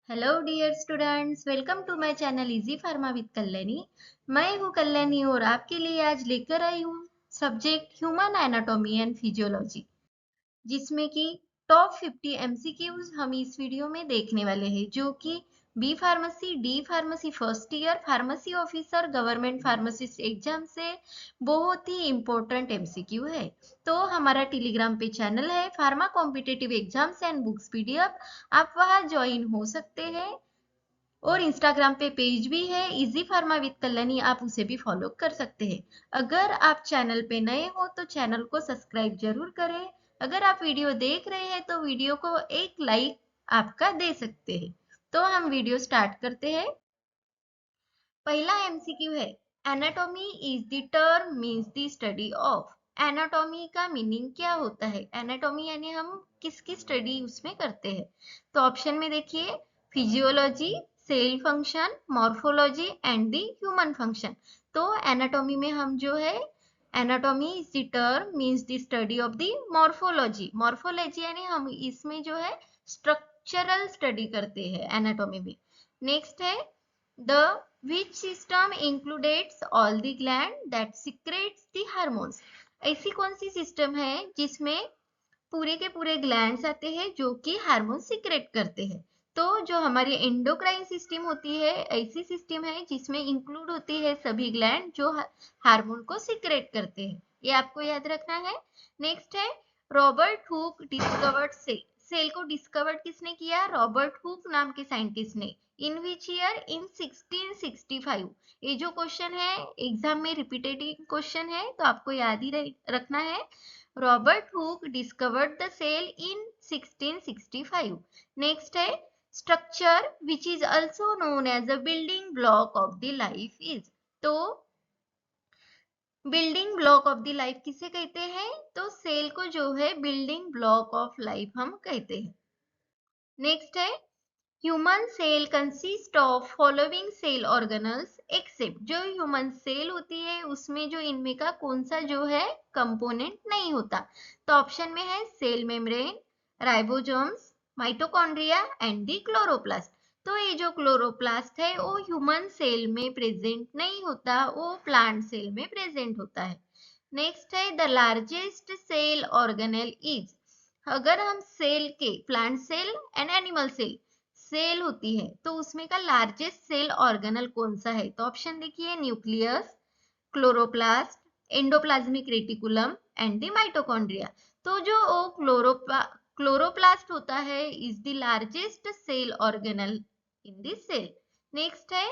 Hello dear students, welcome to my channel easy pharma with Kalyani. मैं हूँ कल्याणी और आपके लिए आज लेकर आई हूँ subject human anatomy and physiology, जिसमें कि टॉप 50 एमसीक्यूज हम इस वीडियो में देखने वाले हैं, जो कि B pharmacy, D pharmacy first year, pharmacy officer, government pharmacist exam से बहुत ही इंपॉर्टेंट एमसीक्यू है। तो हमारा टेलीग्राम पे चैनल है pharma competitive exams and books PDF, आप वहां ज्वाइन हो सकते हैं। और इंस्टाग्राम पे पेज भी है इजी फार्मा विद कल्याणी, आप उसे भी फॉलो कर सकते हैं। अगर आप चैनल पे नए हो तो चैनल को सब्सक्राइब जरूर करें। अगर आप वीडियो देख रहे हैं तो वीडियो को एक लाइक आपका दे सकते हैं। तो हम वीडियो स्टार्ट करते हैं। पहला एमसीक्यू है, anatomy is the term means the study of. Anatomy का मीनिंग क्या होता है? एनाटॉमी यानी हम किसकी स्टडी उसमें करते हैं। तो ऑप्शन में देखिए, physiology, cell function, morphology and the human function. तो एनाटॉमी में हम जो है, anatomy is the term means the study of the morphology. Morphology यानी हम इसमें जो है स्ट्रक्चरल स्टडी करते हैं एनाटॉमी में। नेक्स्ट है, the which system includes all the gland that secretes the hormones। ऐसी कौन सी सिस्टम है जिसमें पूरे के पूरे ग्लैंड्स आते हैं जो कि हार्मोन सीक्रेट करते हैं। तो जो हमारी एंडोक्राइन सिस्टम होती है, ऐसी सिस्टम है जिसमें इंक्लूड होती है सभी ग्लैंड जो हार्मोन को सीक्रेट करते हैं। ये आपको याद रखना है। नेक्स्ट है, Robert Hooke discovered cell. Cell को डिस्कवर्ड किसने किया? रॉबर्ट हुक नाम के साइंटिस्ट ने। In which year? इन 1665। ये जो क्वेश्चन है एग्जाम में रिपीटेड क्वेश्चन है, तो आपको याद ही रखना है। Robert Hooke discovered the cell in 1665। Next है, structure which is also known as the building block of the life is. तो building block of the life किसे कहते हैं? तो सेल को जो है बिल्डिंग ब्लॉक ऑफ लाइफ हम कहते हैं। नेक्स्ट है, human cell consist of following cell organelles except. जो ह्यूमन सेल होती है उसमें जो इनमें का कौन सा जो है कंपोनेंट नहीं होता। तो ऑप्शन में है cell membrane, ribosomes, mitochondria and the chloroplast. तो ये जो क्लोरोप्लास्ट है वो ह्यूमन सेल में प्रेजेंट नहीं होता, वो प्लांट सेल में प्रेजेंट होता है। नेक्स्ट है, the largest cell organelle is. अगर हम सेल के, plant cell and animal cell, cell होती है तो उसमें का लार्जेस्ट सेल ऑर्गेनल कौन सा है? तो ऑप्शन देखिए, nucleus, chloroplast, endoplasmic reticulum and the mitochondria. तो जो क्लोरोप्लास्ट होता है is the largest cell organelle in this cell. Next है,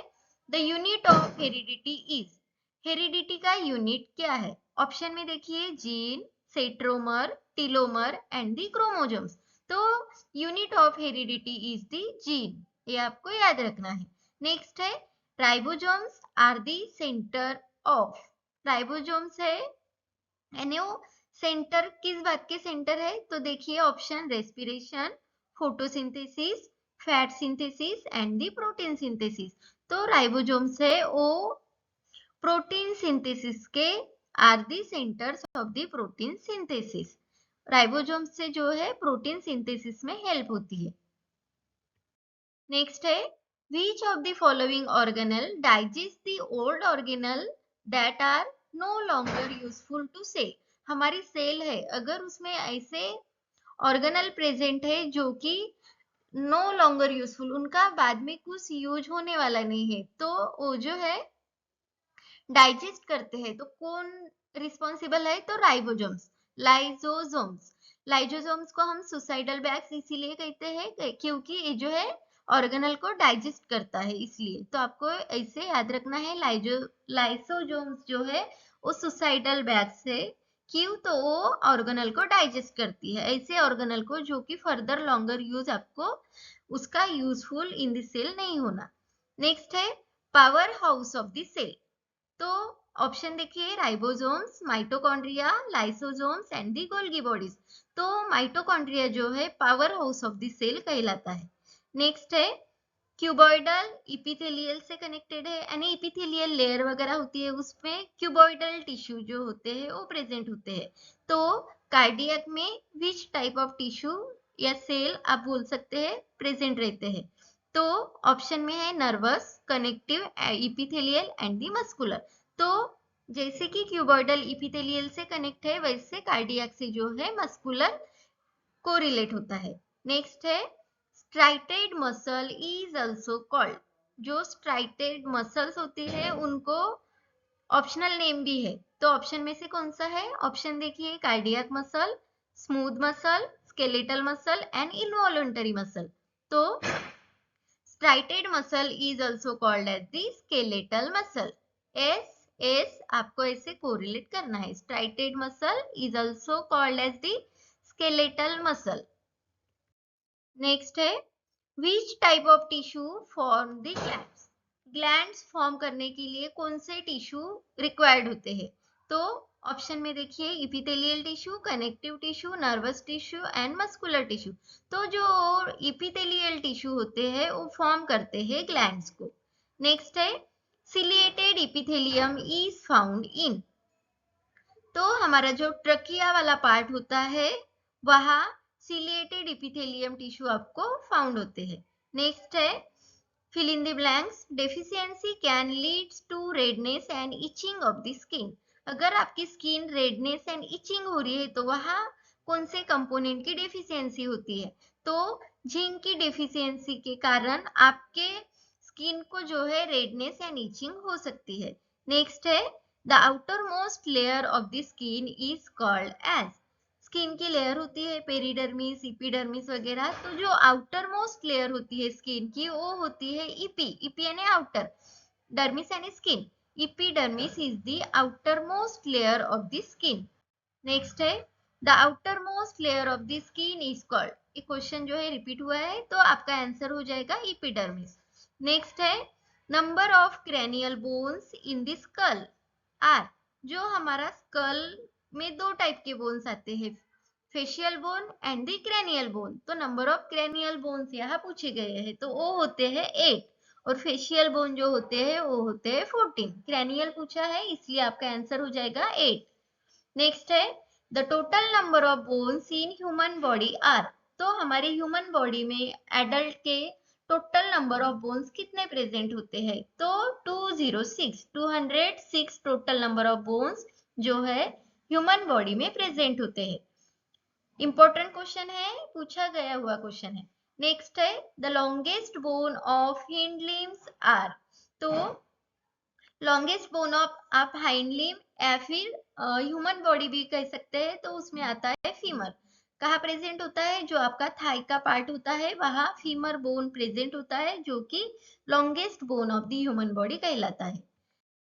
the unit of heredity is. Heredity का यूनिट क्या है? ऑप्शन में देखिए, gene, centromere, telomere and the chromosomes. तो unit of heredity is the gene, ये आपको याद रखना है। नेक्स्ट है, ribosomes are the centre of. Ribosomes है यानी वो सेंटर, किस बात के सेंटर है? तो देखिए option, respiration, photosynthesis, fat synthesis and the protein synthesis. तो राइबोसोम्स है वो प्रोटीन सिंथेसिस के are the centres of the protein synthesis. Ribosomes से जो है प्रोटीन सिंथेसिस में हेल्प होती है। नेक्स्ट है, which of the following organelle digest the old organelle that are no longer useful to cell। हमारी सेल है, अगर उसमें ऐसे ऑर्गेनल प्रेजेंट है जो कि नो लॉन्गर यूजफुल, उनका बाद में कुछ यूज होने वाला नहीं है, तो वो जो है डाइजेस्ट करते हैं। तो कौन रिस्पॉन्सिबल है? तो राइबोसोम्स, लाइसोसोम्स। लाइसोसोम्स को हम सुसाइडल बैग्स इसीलिए कहते हैं क्योंकि ये जो है ऑर्गेनल को डाइजेस्ट करता है, इसलिए। तो आपको ऐसे याद रखना है, लाइसोसोम्स जो है वो सुसाइडल बैग्स है। क्यों? तो वो ऑर्गेनल को डाइजेस्ट करती है, ऐसे ऑर्गेनल को जो कि फर्दर लॉन्गर यूज आपको उसका यूजफुल इन द सेल नहीं होना। नेक्स्ट है, power house of the cell. तो ऑप्शन देखिए, ribosomes, mitochondria, lysosomes and the Golgi bodies. तो माइटोकॉन्ड्रिया जो है power house of the cell कहलाता है। नेक्स्ट है, क्यूबॉइडल इपिथेलियल से कनेक्टेड है, यानी इपिथेलियल लेयर वगैरह होती है उसमें क्यूबॉइडल टिश्यू जो होते हैं वो प्रेजेंट होते हैं। तो कार्डियक में विच टाइप ऑफ टिश्यू या सेल आप बोल सकते हैं प्रेजेंट रहते हैं? तो ऑप्शन में है nervous, connective, epithelial and the muscular. तो जैसे कि क्यूबॉइडल इपिथेलियल से कनेक्ट है, वैसे कार्डियक से जो है मस्कुलर कोरिलेट होता है। नेक्स्ट है striated muscle is also called. जो स्ट्राइटेड मसल्स होती है उनको ऑप्शनल नेम भी है, तो ऑप्शन में से कौन सा है? ऑप्शन देखिए, cardiac muscle, smooth muscle, skeletal muscle and involuntary muscle. तो striated muscle is also called as the skeletal muscle. एस आपको ऐसे कोरिलेट करना है। Striated muscle is also called as the skeletal muscle. Next है which type of tissue form the glands. Glands form करने के लिए कौन से टिश्यू रिक्वायर्ड होते हैं? तो ऑप्शन में देखिए, epithelial tissue, connective tissue, nervous tissue and muscular tissue. तो जो इपिथेलियल टिश्यू होते हैं वो फॉर्म करते हैं ग्लैंड्स को। नेक्स्ट है ciliated epithelium is found in. तो हमारा जो ट्रकिया वाला पार्ट होता है वहां सिलिएटेड इपिथेलियम टिश्यू आपको फाउंड होते हैं। नेक्स्ट है fill in the blanks, deficiency can lead to redness and itching of the skin। अगर आपकी स्किन रेडनेस एंड इचिंग हो रही है तो वहां कौन से कंपोनेंट की डेफिशिएंसी होती है? तो जिंक की डेफिशिएंसी के कारण आपके स्किन को जो है रेडनेस एंड इचिंग हो सकती है। नेक्स्ट है the outer most layer of the skin is called as. Skin की लेयर होती है पेरिडर्मिस, इपिडर्मिस वगैरह, तो जो आउटर मोस्ट लेयर होती है स्किन की वो होती है इपी यानी आउटर, डर्मिस यानी skin. Epidermis is the outer most layer of the skin. Next है the outer most layer of the skin is called. ये क्वेश्चन जो है रिपीट हुआ है तो आपका आंसर हो जाएगा इपिडर्मिस। नेक्स्ट है number of cranial bones in the skull are. जो हमारा स्कल में दो टाइप के बोन्स आते हैं, facial bone and the cranial bone. तो नंबर ऑफ क्रेनियल बोन्स यहाँ पूछे गए हैं तो वो होते हैं 8 और फेशियल बोन जो होते हैं वो होते हैं 14। क्रेनियल पूछा है इसलिए आपका आंसर हो जाएगा 8। नेक्स्ट है the total number of bones in human body are. तो हमारे ह्यूमन बॉडी में एडल्ट के टोटल नंबर ऑफ बोन्स कितने प्रेजेंट होते हैं? तो 206 टोटल नंबर ऑफ बोन्स जो है ह्यूमन बॉडी में प्रेजेंट होते हैं। इंपॉर्टेंट क्वेश्चन है, पूछा गया हुआ क्वेश्चन है। नेक्स्ट है the longest bone of hind limbs are. तो लॉन्गेस्ट बोन ऑफ आप हाइंड लिम्ब या फिर ह्यूमन बॉडी भी कह सकते हैं, तो उसमें आता है फीमर। कहाँ प्रेजेंट होता है? जो आपका थाई का पार्ट होता है वहां फीमर बोन प्रेजेंट होता है, जो कि longest bone of the human body कहलाता है।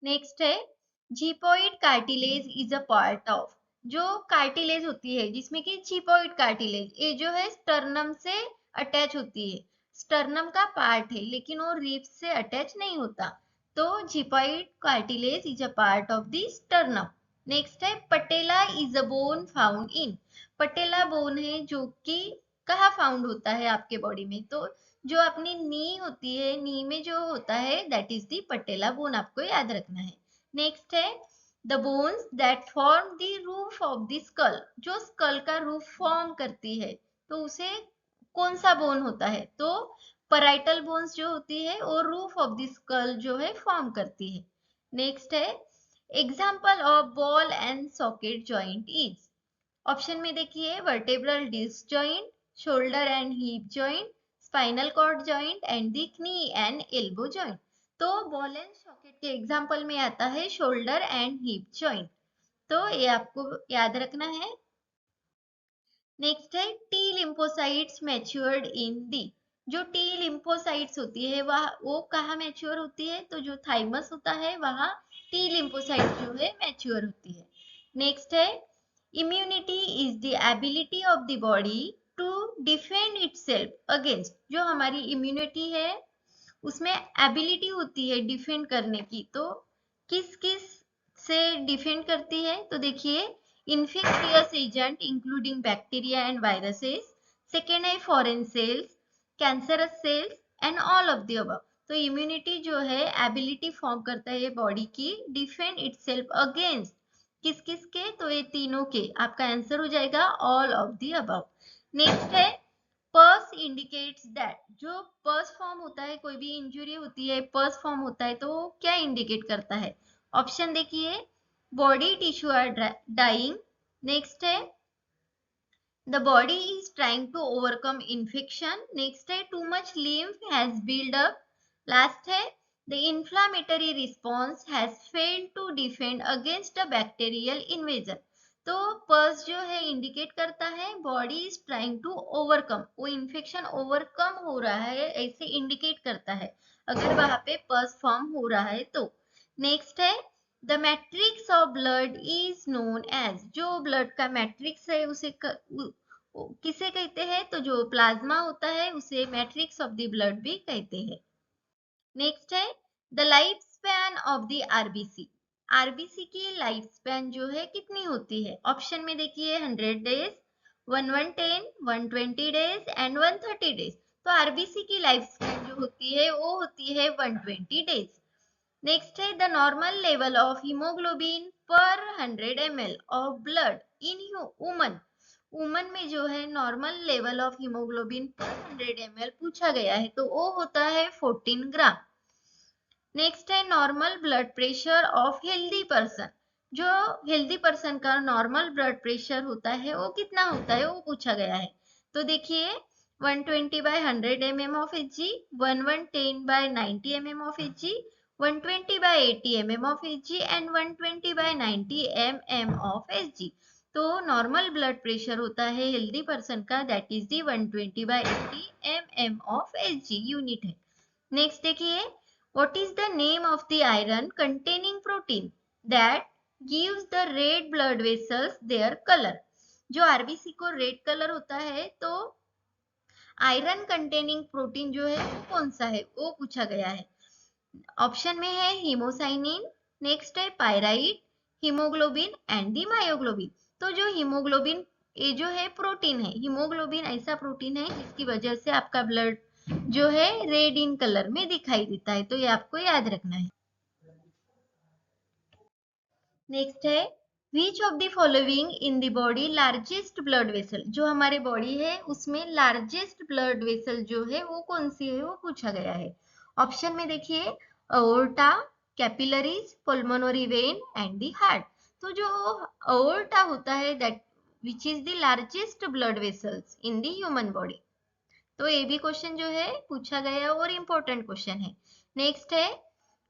नेक्स्ट है xiphoid cartilage is a part of. जो कार्टिलेज होती है जिसमें कि जीपोइड कार्टिलेज, ये जो है स्टर्नम से अटैच होती है, स्टर्नम का पार्ट है लेकिन वो रिब्स से अटैच नहीं होता। तो xiphoid cartilage is a part of the sternum. Next है patella is a bone found in. Patella bone है जो कि कहाँ फाउंड होता है आपके बॉडी में? तो जो अपनी नी होती है, नी में जो होता है that is the patella bone, आपको याद रखना है। नेक्स्ट है the bones that form the roof of the skull. जो स्कल का रूफ फॉर्म करती है तो उसे कौन सा बोन होता है? तो पराइटल बोन्स जो होती है वो रूफ ऑफ द स्कल जो है फॉर्म करती है। नेक्स्ट है example of ball and socket joint is. Option में देखिए vertebral disc joint, shoulder and hip joint, spinal cord joint and the knee and elbow joint. तो बॉल एंड सॉकेट के example में आता है शोल्डर एंड हिप जॉइंट, तो ये आपको याद रखना है। नेक्स्ट है टी लिम्फोसाइट्स मैच्योर्ड इन दी। जो टी लिम्फोसाइट्स होती है वह वो कहाँ मैच्योर होती है? तो जो थाइमस होता है वहां टी लिम्फोसाइट्स जो है मैच्योर होती है। नेक्स्ट है immunity is the ability of the body to defend itself against. जो हमारी इम्यूनिटी है उसमें एबिलिटी होती है डिफेंड करने की, तो किस किस से डिफेंड करती है? तो देखिए infectious agent including bacteria and viruses, second है foreign cells, cancerous cells and all of the above। तो इम्यूनिटी जो है एबिलिटी फॉर्म करता है बॉडी की डिफेंड इटसेल्फ अगेंस्ट किस किस के? तो ये तीनों के, आपका आंसर हो जाएगा all of the above. Next है पस इंडिकेट्स दैट, जो पस फॉर्म होता है, कोई भी इंजुरी होती है, पस फॉर्म होता है, तो वो क्या इंडिकेट करता है? ऑप्शन देखिए, body tissue are dying, next है the body is trying to overcome infection, next है too much lymph has built up, last है the inflammatory response has failed to defend against a bacterial invasion। तो पस जो है indicate करता है body is trying to overcome, वो infection overcome हो रहा है ऐसे इंडिकेट करता है अगर वहां पे पस फॉर्म हो रहा है तो। नेक्स्ट है the matrix of blood is known as, जो ब्लड का मैट्रिक्स है उसे किसे कहते हैं? तो जो प्लाज्मा होता है उसे मैट्रिक्स ऑफ द ब्लड भी कहते हैं। नेक्स्ट है the life span of the RBC, RBC की लाइफ स्पैन जो है कितनी होती है? ऑप्शन में देखिए 100 डेज, 110, 120 डेज एंड 130 डेज। तो आरबीसी की लाइफ स्पैन जो होती है वो होती है 120 डेज। नेक्स्ट है the normal level of haemoglobin पर 100 ml of blood in woman, woman में जो है नॉर्मल लेवल ऑफ हीमोग्लोबिन पर 100 ml पूछा गया है तो वो होता है 14 ग्राम। नेक्स्ट है normal blood pressure of healthy person, जो हेल्दी पर्सन का नॉर्मल ब्लड प्रेशर होता है वो कितना होता है वो पूछा गया है। तो देखिए 120 by 100 mm of Hg, 1110 by 90 mm of Hg, 120 by 80 mm of Hg and 120 by 90 mm of Hg। तो नॉर्मल ब्लड प्रेशर होता है हेल्दी पर्सन का that is the 120 by 80 mm of Hg unit है। नेक्स्ट देखिए what is the name of the iron containing protein that gives the red blood vessels their color, जो RBC को red colour होता है तो iron containing protein जो है वो कौन सा है वो पूछा गया है। ऑप्शन में है हीमोसाइनिन, नेक्स्ट है pyrite, haemoglobin and the myoglobin. तो जो हीमोग्लोबिन ये जो है प्रोटीन है, हीमोग्लोबिन ऐसा प्रोटीन है जिसकी वजह से आपका ब्लड जो है रेड इन कलर में दिखाई देता है, तो ये आपको याद रखना है। नेक्स्ट है which of the following in the body largest blood vessel, जो हमारे बॉडी है उसमें लार्जेस्ट ब्लड वेसल जो है वो कौन सी है वो पूछा गया है। ऑप्शन में देखिए aorta, capillaries, pulmonary vein and the heart. तो जो अओर्टा होता है that which is the largest blood vessels in the human body, तो ये भी क्वेश्चन जो है पूछा गया और इम्पोर्टेंट क्वेश्चन है। नेक्स्ट है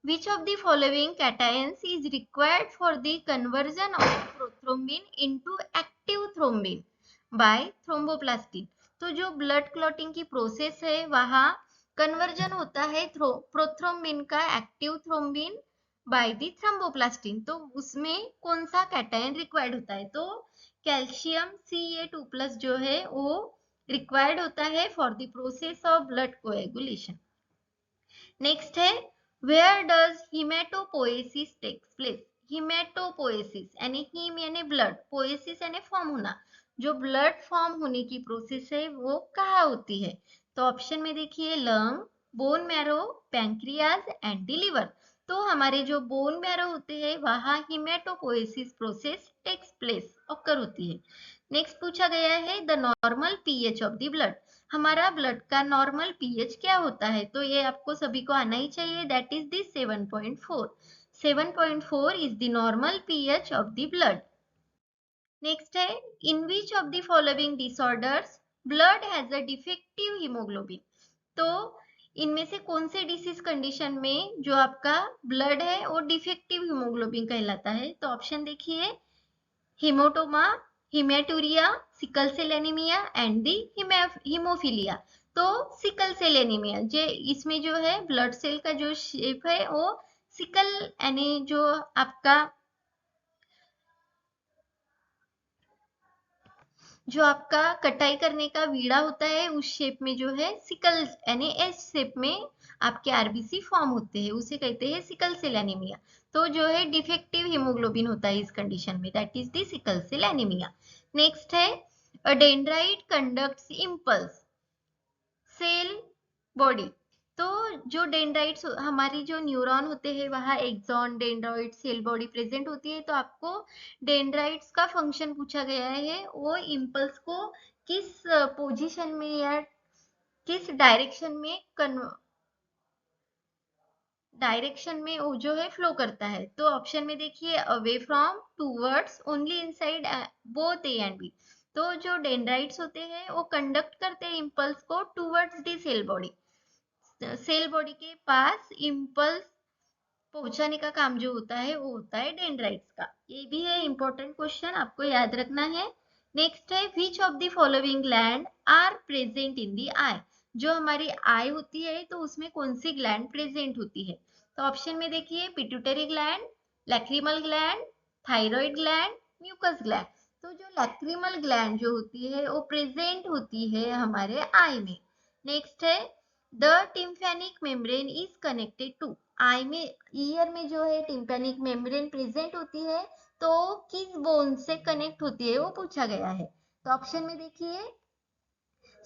which of the following cations is required for the conversion of prothrombin into active thrombin by thromboplastin। तो जो ब्लड क्लॉटिंग की प्रोसेस है वहां कन्वर्जन होता है प्रोथ्रोम्बिन का active thrombin by the thromboplastin, तो उसमें कौन सा कैटायन रिक्वायर्ड होता है? तो कैल्शियम Ca2+ जो है वो रिक्वायर्ड होता है for the process of blood coagulation. Next है वेयर डज हीमेटोपोएसिस टेक्स प्लेस, हीमेटोपोएसिस यानी हीम यानी ब्लड, पोएसिस यानी फॉर्म होना, जो ब्लड फॉर्म होने की प्रोसेस है वो कहाँ होती है? तो ऑप्शन में देखिए lung, bone marrow, pancreas and liver. तो हमारे जो बोन मैरो होते हैं वहां haematopoiesis process takes place occur होती है। नेक्स्ट पूछा गया है the normal pH of the blood, हमारा ब्लड का नॉर्मल पीएच क्या होता है? तो ये आपको सभी को आना ही चाहिए that is the 7.4, 7.4 is the normal pH of the blood. Next है in which of the following disorders blood has a defective haemoglobin, तो इनमें से कौन से डिसीज कंडीशन में जो आपका ब्लड है वो डिफेक्टिव हीमोग्लोबिन कहलाता है? तो ऑप्शन देखिए haematoma, haematuria, sickle cell anaemia and the haemophilia. तो सिकल सेल एनीमिया जे इसमें जो है ब्लड सेल का जो शेप है वो सिकल यानी जो आपका कटाई करने का वीड़ा होता है उस शेप में जो है सिकल यानी एस शेप में आपके आरबीसी फॉर्म होते हैं उसे कहते हैं सिकल सेल एनीमिया। तो जो है डिफेक्टिव हीमोग्लोबिन होता है इस कंडीशन में that is the sickle cell anaemia. Next है a dendrite conducts impulse cell body, तो जो डेंड्राइट्स हमारी जो न्यूरॉन होते हैं वहां axon, dendrite, cell body present होती है, तो आपको डेंड्राइट्स का फंक्शन पूछा गया है वो इम्पल्स को किस पोजीशन में या किस डायरेक्शन में वो जो है फ्लो करता है। तो ऑप्शन में देखिए away from, towards, only inside, both A and B. तो जो डेंड्राइट्स होते हैं वो कंडक्ट करते हैं इम्पल्स को towards the cell body, cell body के पास इम्पल्स पहुंचाने का काम जो होता है वो होता है डेंड्राइट्स का। ये भी है इंपॉर्टेंट क्वेश्चन, आपको याद रखना है। नेक्स्ट है which of the following gland are present in the eye. जो हमारी आई होती है तो उसमें कौन सी ग्लैंड प्रेजेंट होती है। तो ऑप्शन में देखिए pituitary gland, lacrimal gland, thyroid gland, mucus gland. तो जो लैक्रिमल ग्लैंड जो होती है वो प्रेजेंट होती है हमारे आई में। नेक्स्ट है the tympanic membrane is connected to. Eye में, ईयर में जो है टिम्पैनिक मेम्ब्रेन प्रेजेंट होती है तो किस बोन से कनेक्ट होती है वो पूछा गया है। तो ऑप्शन में देखिए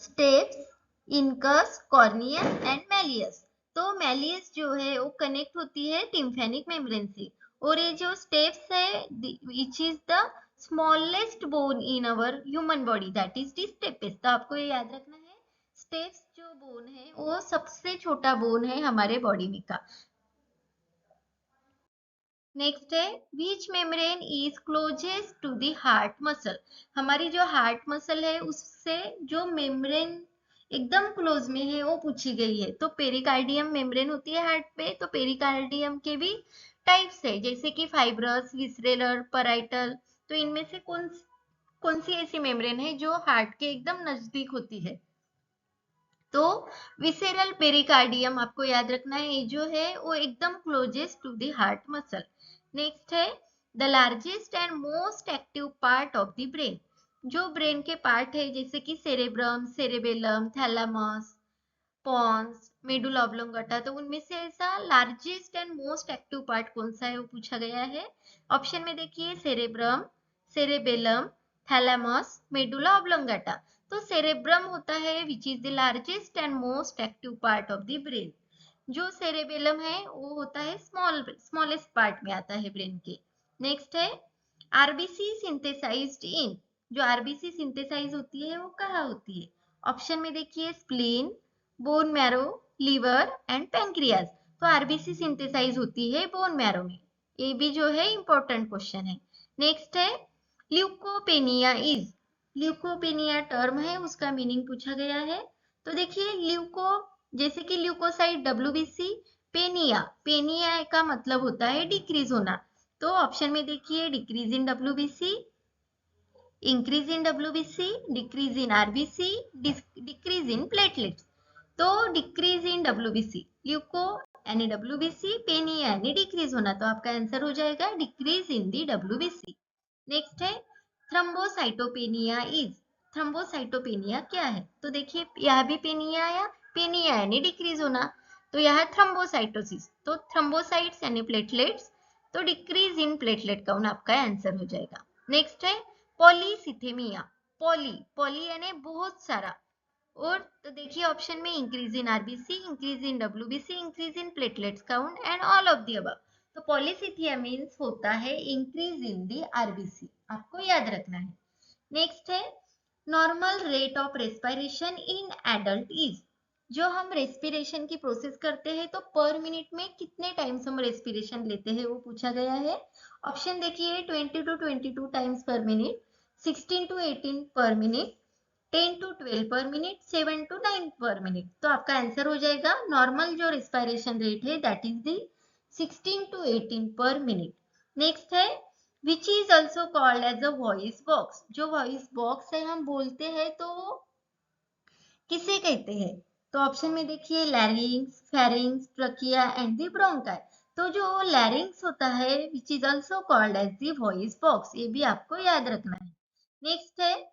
steps, incus, cornea and malleus. तो मैलियस जो है वो कनेक्ट होती है टिम्फेनिक मेम्ब्रेन से, और ये जो स्टेप्स है which is the smallest bone in our human body, that is the stapes. तो आपको ये याद रखना है, स्टेप्स जो बोन है वो सबसे छोटा बोन है हमारे बॉडी में का। नेक्स्ट है which membrane is closest to the heart muscle. हमारी जो हार्ट मसल है उससे जो मेम्ब्रेन एकदम क्लोज में है वो पूछी गई है। तो पेरिकार्डियम मेम्ब्रेन होती है हार्ट पे, तो पेरिकार्डियम के भी टाइप्स है जैसे कि फाइब्रस, विसरेलर, पराइटल। तो इनमें से कौन सी ऐसी मेम्ब्रेन है जो हार्ट के एकदम नजदीक होती है। तो विसेरल पेरिकार्डियम आपको याद रखना है, ये जो है वो एकदम closest to the heart muscle. Next है the largest and most active part of the brain. जो ब्रेन के पार्ट है जैसे कि cerebrum, cerebellum, thalamus, pons, medulla oblongata, तो उनमें से ऐसा largest and most active part कौन सा है वो पूछा गया है। ऑप्शन में देखिए cerebrum, cerebellum, thalamus, medulla oblongata. तो सेरेब्रम होता है which is the largest and most active part of the brain. जो सेरेबेलम है वो होता है स्मॉलेस्ट पार्ट में आता है ब्रेन के। नेक्स्ट है आरबीसी सिंथेसाइज्ड इन। जो आरबीसी सिंथेसाइज होती है वो कहाँ होती है। ऑप्शन में देखिए spleen, bone marrow, liver and pancreas. तो आरबीसी सिंथेसाइज होती है बोन मैरो में। ये भी जो है इंपॉर्टेंट क्वेश्चन है। नेक्स्ट है ल्यूकोपेनिया इज। ल्यूकोपेनिया टर्म है उसका मीनिंग पूछा गया है। तो देखिए ल्यूको जैसे कि ल्यूकोसाइड डब्ल्यूबीसी, पेनिया, पेनिया का मतलब होता है डिक्रीज होना। तो ऑप्शन में देखिए decrease in WBC, increase in WBC, decrease in RBC, decrease in platelets. तो डिक्रीज इन डब्ल्यूबीसी, ल्यूको यानी डब्ल्यूबीसी, पेनिया यानी डिक्रीज होना, तो आपका आंसर हो जाएगा decrease in the WBC. Next है थ्रम्बोसाइटोपेनिया इज। थ्रम्बोसाइटोपेनिया क्या है। तो देखिए यहाँ भी पेनिया आया, पेनिया यानी डिक्रीज होना, तो यहाँ थ्रम्बोसाइटोसिस, तो थ्रम्बोसाइट्स यानी प्लेटलेट्स, तो डिक्रीज इन प्लेटलेट काउंट आपका आंसर हो जाएगा। नेक्स्ट है पॉलीसिथेमिया। पॉली, पॉली यानी बहुत सारा, और तो देखिए ऑप्शन में increase in RBC, increase in WBC, increase in platelets count and all of the above. तो पॉलीसिथिया मींस होता है इंक्रीज इन द आरबीसी, आपको याद रखना है। नेक्स्ट है normal rate of respiration in adult is. जो हम रेस्पिरेशन की प्रोसेस करते हैं तो पर मिनट में कितने टाइम्स हम रेस्पिरेशन लेते हैं वो पूछा गया है। ऑप्शन देखिए 20 to 22 टाइम्स पर minute, 16 to 18 per minute, 10 to 12 पर मिनट, 7 to 9 पर मिनट। तो आपका आंसर हो जाएगा नॉर्मल जो रेस्पिरेशन रेट है that is the 16 to 18 per minute. Next है which is also called as a voice box. जो वॉइस बॉक्स है हम बोलते हैं तो किसे कहते हैं। तो ऑप्शन में देखिए larynx, pharynx, trachea and the bronchi. तो जो लैरिंग्स होता है which is also called as the voice box, ये भी आपको याद रखना है। नेक्स्ट है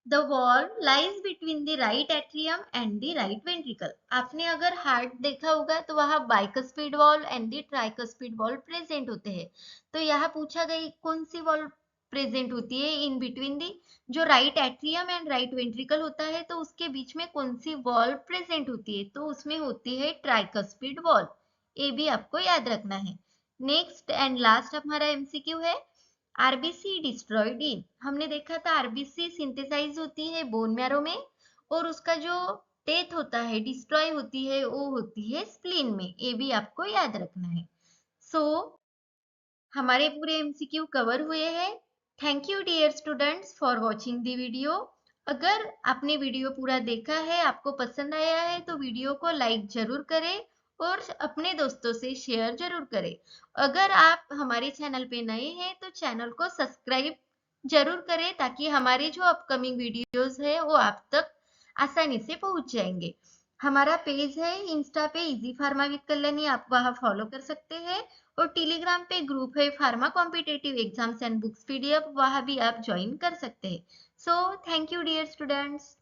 the valve lies between the right atrium and the right ventricle. आपने अगर हार्ट देखा होगा तो वहां bicuspid valve and the tricuspid valve present होते हैं। तो यहाँ पूछा गई कौन सी वॉल्व प्रेजेंट होती है इन बिटवीन दी। जो right atrium and right ventricle होता है तो उसके बीच में कौन सी वॉल्व प्रेजेंट होती है, तो उसमें होती है ट्राइकस्पिड वॉल्व। ये भी आपको याद रखना है। नेक्स्ट एंड लास्ट हमारा एमसीक्यू है आरबीसी डिस्ट्रॉयड इन। हमने देखा था आरबीसी सिंथेसाइज होती है बोन मैरो में, और उसका जो डेथ होता है, डिस्ट्रॉय होती है, वो होती है स्प्लीन में। ये भी आपको याद रखना है। सो हमारे पूरे एमसीक्यू कवर हुए हैं। Thank you dear students for watching the video. अगर आपने वीडियो पूरा देखा है, आपको पसंद आया है, तो वीडियो को लाइक जरूर करें और अपने दोस्तों से शेयर जरूर करें। अगर आप हमारे चैनल पे नए हैं तो चैनल को सब्सक्राइब जरूर करें, ताकि हमारे जो अपकमिंग वीडियोस है वो आप तक आसानी से पहुंच जाएंगे। हमारा पेज है इंस्टा पे इजी फार्मा विद कल्याणी, आप वहां फॉलो कर सकते हैं। और टेलीग्राम पे ग्रुप है pharma competitive exams and books PDF, वहां भी आप ज्वाइन कर सकते हैं। So thank you dear students.